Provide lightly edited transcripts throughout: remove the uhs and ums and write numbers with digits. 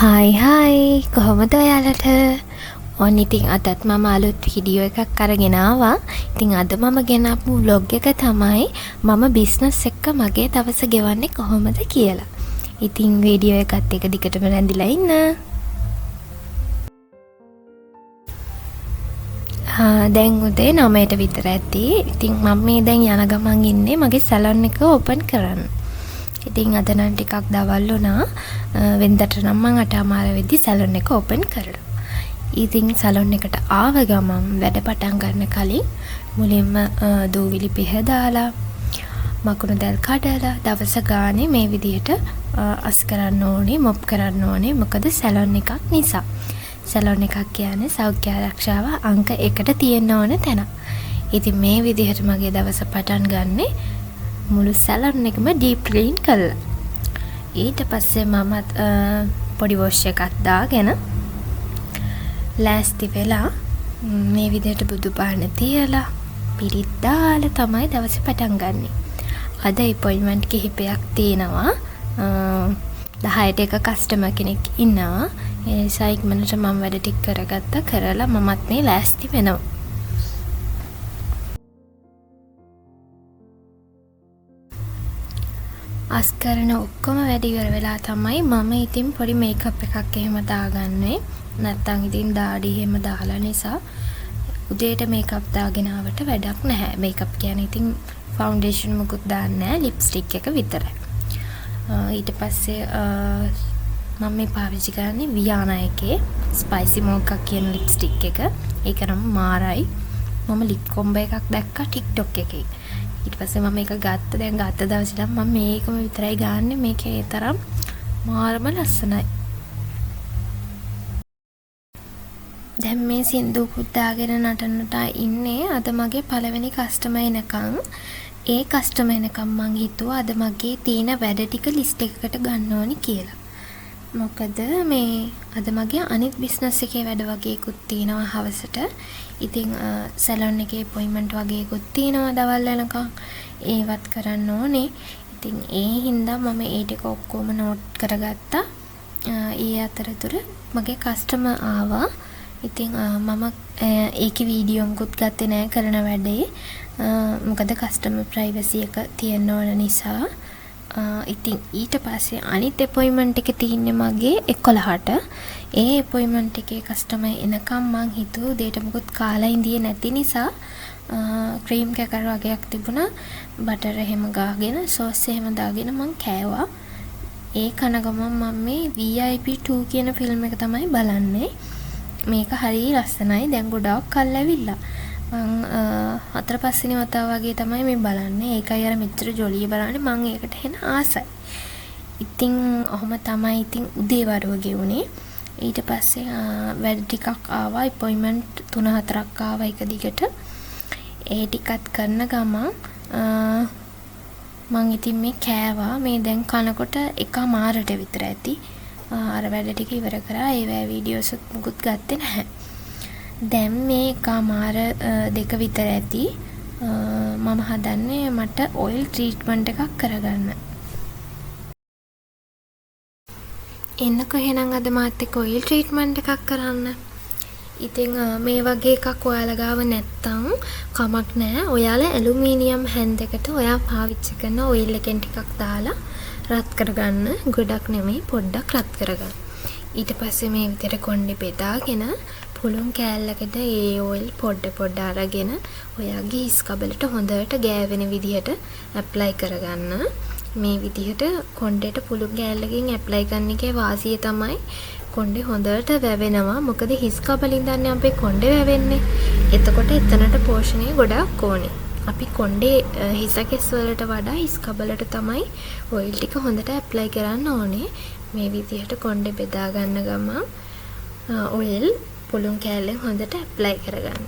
Hi කොහොමද ඔයාලට? ඔන්න ඉතින් අදත් මම අලුත් වීඩියෝ එකක් අරගෙන ආවා. ඉතින් අද මම ගෙනාපු vlog එක තමයි මම බිස්නස් එක්ක මගේ දවස ගෙවන්නේ කොහොමද කියලා. ඉතින් වීඩියෝ එකත් එක දිගටම රැඳිලා ඉන්න. දැන් උදේ 9ට විතර ඇති. ඉතින් මම මේ දැන් යන ගමන් ඉන්නේ මගේ සැලොන් එක ඕපන් කරන්න. ඉතින් අද නම් ටිකක් දවල් වුණා. වෙනදට නම් මම 8:00 වෙද්දි සැලොන් එක ඕපන් කරලා. ඉතින් සැලොන් එකට ආව ගමන් වැඩ පටන් ගන්න කලින් මුලින්ම දූවිලි පිහ දාලා මකුණු දැල් කඩලා දවස ගානේ මේ විදිහට අස් කරන්න ඕනේ, මොප් කරන්න ඕනේ. මොකද සැලොන් එකක් නිසා. සැලොන් එකක් කියන්නේ සෞඛ්‍ය ආරක්ෂාව අංක 1ට තියෙන්න ඕන තැන. ඉතින් මේ විදිහට මගේ දවස පටන් ගන්නේ මුළු සැලොන් එකම ඩීප් ක්ලීන් කරලා. ඊට පස්සේ මම පොඩි වොෂ් එකක් දාගෙන ලෑස්ති වෙලා මේ විදිහට බුදු පාන තියලා පිරිත් දාලා තමයි දවසේ පටන් ගන්නෙ. අද අපොයින්ට්මන්ට් කිහිපයක් තියෙනවා. 10ට එක කස්ටමර් කෙනෙක් ඉන්නවා. ඒ නිසා ඉක්මනට මම වැඩ ටික කරලා මමත් මේ ලෑස්ති වෙනවා. අස් කරන ඔක්කොම වැඩ ඉවර වෙලා තමයි මම ඉතින් පොඩි මේකප් එකක් එහෙම දාගන්නේ. නැත්තම් ඉතින් දාඩි එහෙම දාලා නිසා උදේට මේකප් දාගෙන ආවට වැඩක් නැහැ. මේකප් කියන්නේ ඉතින් ෆවුන්ඩේෂන් මොකුත් දාන්නේ නැහැ. ලිප්ස්ටික් එක විතරයි. ඊට පස්සේ මම මේ පාවිච්චි කරන්නේ වියානා එකේ ස්පයිසි මොකක් කියන ලිප්ස්ටික් එක. ඒක නම් මාරයි. මම ලිප් කොම්බෝ එකක් දැක්කා TikTok එකේ. ඊට පස්සේ මම මේක ගත්ත. දැන් ගත්ත දවසේ නම් මම මේකම විතරයි ගන්නෙ. මේකේ තරම් මාරම ලස්සනයි. දැන් මේ සින්දුකුත් දාගෙන නටනට ඉන්නේ. අද මගේ පළවෙනි කස්ටමර් එනකන්. ඒ කස්ටමර් එනකන් මං හිතුවා අද මගේ තියෙන වැඩ ටික ලිස්ට් එකකට ගන්න ඕනි කියලා. මොකද මේ අද මගේ අනිත් බිස්නස් එකේ වැඩ වගේකුත් තියෙනවා හවසට. ඉතින් සැලොන් එකේ අපොයින්ට්මන්ට් වගේකුත් තියෙනවා දවල් වෙනකන්. ඒවත් කරන්න ඕනේ. ඉතින් ඒ හින්දා මම ඒ ටික ඔක්කොම නෝට් කරගත්තා. ඒ අතරතුර මගේ කස්ටමර් ආවා. ඉතින් මම ඒකේ වීඩියෝ මොකුත් ගත්තේ නැහැ කරන වැඩේ. මොකද කස්ටමර් ප්‍රයිවසි එක තියෙන්න ඕන නිසා. ඉතින් ඊට පස්සේ අනිත් අපොයින්ට්මන්ට් එක තියෙන්නේ මගේ 11ට. ඒ අපොයින්ට්මන්ට් එකේ කස්ටමර් එනකම් මං හිතුවා උදේට මොකුත් කාලා ඉඳියේ නැති නිසා ක්‍රීම් කැකර් වගේක් තිබුණා. බටර් එහෙම ගාගෙන සෝස් එහෙම දාගෙන මං කෑවා. ඒ කන ගමන් මම මේ VIP 2 කියන ෆිල්ම් එක තමයි බලන්නේ. මේක හරිය ලස්සනයි. දැන් ගොඩාක් කල් ඇවිල්ලා. මං 4 5 වෙනි වතාව වගේ තමයි මේ බලන්නේ. ඒකයි අර මෙච්චර ජොලිය බලන්නේ. මං ඒකට හෙන ආසයි. ඉතින් ඔහොම තමයි ඉතින් උදේ වරුව ගෙවුනේ. ඊට පස්සේ වැඩ ටිකක් ආවා. අපොයින්ට්මන්ට් 3-4ක් ආවා එක දිගට. ඒ ටිකත් කරන ගමන් මං ඉතින් මේ කෑවා. මේ දැන් කනකොට 1:00 විතර ඇති. අර වැඩ ටික ඉවර කරා. ඒ වීඩියෝස් මුකුත් ගත්තේ නැහැ. දැන් මේ 1:00 විතර ඇති. මම හදන්නේ මට ඔයිල් ට්‍රීට්මන්ට් එකක් කරගන්න. එන්නකො එහෙනම් අද මාත් එක්ක ඔයිල් ට්‍රීට්මන්ට් එකක් කරන්න. ඉතින් මේ වගේ එකක් ඔයාලා ගාව නැත්තම් කමක් නැහැ. ඔයාලා ඇලුමිනියම් හැන් දෙකට ඔයා පාවිච්චි කරන ඔයිල් එකෙන් ටිකක් දාලා රත් කරගන්න. ගොඩක් නෙමෙයි පොඩ්ඩක් රත් කරගන්න. ඊට පස්සේ මේ විදිහට කොණ්ඩේ බෙදාගෙන පුළුන් කෑල්ලකට ඒ ඔයිල් පොඩ අරගෙන ඔයාගේ හිස් කබලට හොඳට ගෑවෙන විදිහට ඇප්ලයි කරගන්න. මේ විදිහට කොණ්ඩේට පුළුන් කෑල්ලකින් ඇප්ලයි කරන එකේ වාසිය තමයි කොණ්ඩේ හොඳට වැවෙනවා. මොකද හිස් කබලින් දන්නේ අපේ කොණ්ඩේ වැවෙන්නේ. එතකොට එතනට පෝෂණය ගොඩක් ඕනේ. අපි කොණ්ඩේ හිස කෙස් වලට වඩා හිස් කබලට තමයි ඔයිල් ටික හොඳට ඇප්ලයි කරන්න ඕනේ. මේ විදිහට කොණ්ඩේ බෙදා ගන්න ගමන් ඔයිල් පුළුන් කෑල්ලෙන් හොඳට ඇප්ලයි කරගන්න.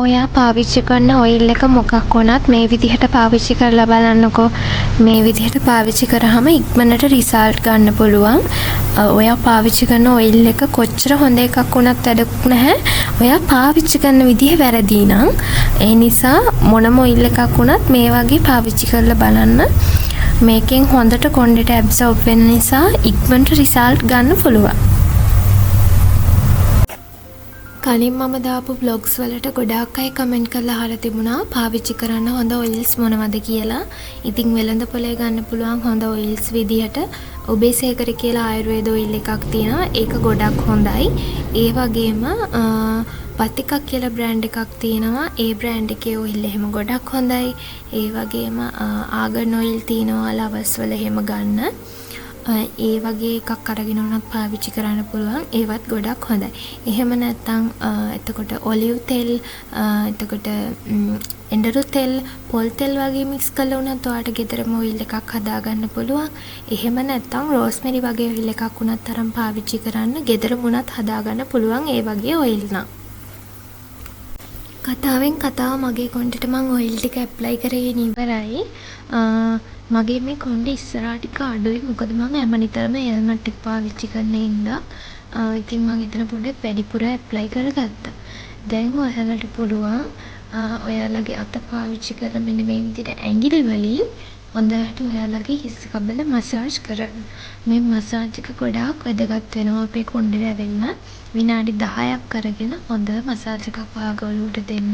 ඔයා පාවිච්චි කරන ඔයිල් එක මොකක් වුණත් මේ විදිහට පාවිච්චි කරලා බලන්නකෝ. මේ විදිහට පාවිච්චි කරාම ඉක්මනට රිසල්ට් ගන්න පුළුවන්. ඔයා පාවිච්චි කරන ඔයිල් එක කොච්චර හොඳ එකක් වුණත් වැඩක් නැහැ. ඔයා පාවිච්චි කරන විදිහ වැරදි නම් ඒ නිසා මොනම ඔයිල් එකක් වුණත් මේ වගේ පාවිච්චි කරලා බලන්න. මේකෙන් හොඳට කොණ්ඩෙට ඇබ්සෝබ් වෙන නිසා ඉක්මනට රිසල්ට් ගන්න පුළුවන්. කලින් මම දාපු බ්ලොග්ස් වලට ගොඩාක් අය කමෙන්ට් කරලා අහලා තිබුණා පාවිච්චි කරන්න හොඳ ඔයිල්ස් මොනවද කියලා. ඉතින් වෙළඳ පොලේ ගන්න පුළුවන් හොඳ ඔයිල්ස් විදිහට ඔබේසේකර කියලා ආයුර්වේද ඔයිල් එකක් තියෙනවා. ඒක ගොඩක් හොඳයි. ඒ වගේම පතිකක් කියලා බ්‍රෑන්ඩ් එකක් තියෙනවා. ඒ බ්‍රෑන්ඩ් එකේ ඔයිල් එහෙම ගොඩක් හොඳයි. ඒ වගේම ආගන් ඔයිල් තියෙනවා ලවස් වල එහෙම ගන්න. ඒ වගේ එකක් අරගෙන උනත් පාවිච්චි කරන්න පුළුවන්. ඒවත් ගොඩක් හොඳයි. එහෙම නැත්නම් එතකොට ඔලිව් තෙල්, එතකොට එඬරු තෙල්, පොල් තෙල් වගේ මික්ස් කරලා උනත් ඔයාලට ගෙදරම ඔයිල් එකක් හදාගන්න පුළුවන්. එහෙම නැත්නම් රෝස්මෙරි වගේ ඔයිල් එකක් උනත් තරම් පාවිච්චි කරන්න ගෙදරම උනත් හදාගන්න පුළුවන් ඒ වගේ ඔයිල් නම්. කතාවෙන් කතාව මගේ කොණ්ඩෙට මම ඔයිල් ටික ඇප්ලයි කරගෙන ඉවරයි. මගේ මේ කොණ්ඩේ ඉස්සරහා ටික අඩුයි. මොකද මම හැමනිතරම හෙල්මට් එක පාවිච්චි කරන ඉඳලා ඉතින් මම එතන පොඩ්ඩක් වැඩිපුර ඇප්ලයි කරගත්තා. දැන් ඔයාලට පුළුවන් ඔයාලගේ අත පාවිච්චි කරලා මෙන්න මේ විදිහට ඇඟිලි වලින් හොඳට ඔයාලගේ හිස් කබල මසාජ් කරන්න. මේ මසාජ් එක ගොඩාක් වැදගත් වෙනවා අපේ කොණ්ඩේ ඇවෙන්න. විනාඩි 10ක් කරගෙන හොඳ මසාජ් එකක් ඔයාගේ ඔලුවට දෙන්න.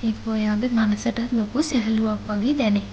ඒක ඔයාගේ මනසට ලොකු සැහැල්ලුවක් වගේ දැනෙයි.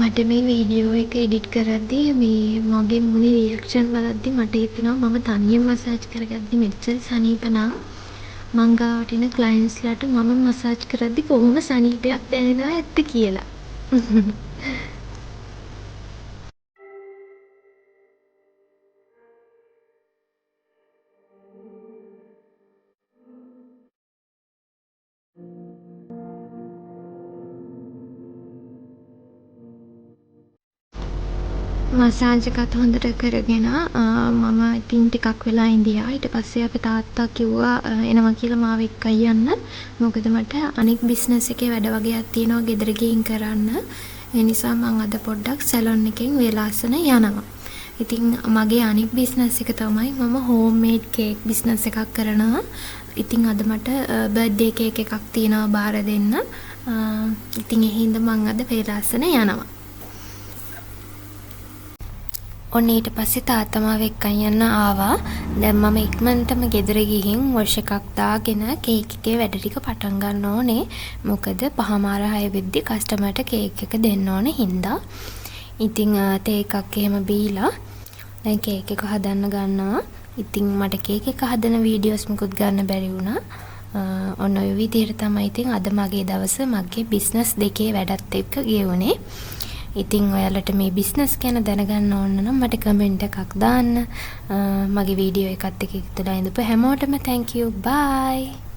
මට මේ වීඩියෝ එක එඩිට් කරද්දී මේ මගේ මුණේ රියැක්ෂන් බලද්දී මට හිතෙනවා මම තනියම මසාජ් කරගද්දී මෙච්චර සනීප නම් මං ගාවට එන ක්ලයන්ට්ස්ලාට මම මසාජ් කරද්දී කොහොම සනීපයක් දැනෙනව ඇත්ද කියලා. මසාජ් එකත් හොඳට කරගෙන මම ඉතින් ටිකක් වෙලා ඉඳියා. ඊට පස්සේ අපේ තාත්තා කිව්වා එනවා කියලා මාව එක්කයි යන්න. මොකද මට අනික් බිස්නස් එකේ වැඩ වගේක් තියෙනවා ගෙදර ගිහින් කරන්න. ඒ නිසා මම අද පොඩ්ඩක් සැලොන් එකෙන් වේලාසන යනවා. ඉතින් මගේ අනික් බිස්නස් එක තමයි මම හෝම්මේඩ් කේක් බිස්නස් එකක් කරනවා. ඉතින් අද මට බර්ත්ඩේ කේක් එකක් තියෙනවා බාර දෙන්න. ඉතින් ඒ හින්දා මම අද වේලාසන යනවා. ඔන්න ඊට පස්සේ තාත්තා මාව එක්කන් යන්න ආවා. දැන් මම ඉක්මනටම ගෙදර ගිහින් වොෂ් එකක් දාගෙන කේක් එකේ වැඩ ටික පටන් ගන්න ඕනේ. මොකද 5:06 වෙද්දි කස්ටමර්ට කේක් එක දෙන්න ඕනේ හින්දා. ඉතින් තේ එකක් එහෙම බීලා දැන් කේක් එක හදන්න ගන්නවා. ඉතින් මට කේක් එක හදන වීඩියෝස් මුකුත් ගන්න බැරි වුණා. ඔන්න ඔය විදිහට තමයි ඉතින් අද මගේ දවස මගේ බිස්නස් දෙකේ වැඩත් එක්ක ගෙවුනේ. ඉතින් ඔයාලට මේ බිස්නස් ගැන දැනගන්න ඕන නම් මට කමෙන්ට් එකක් දාන්න. මගේ වීඩියෝ එකත් එක්ක ඉතලා ඉඳපු හැමෝටම thank you. bye.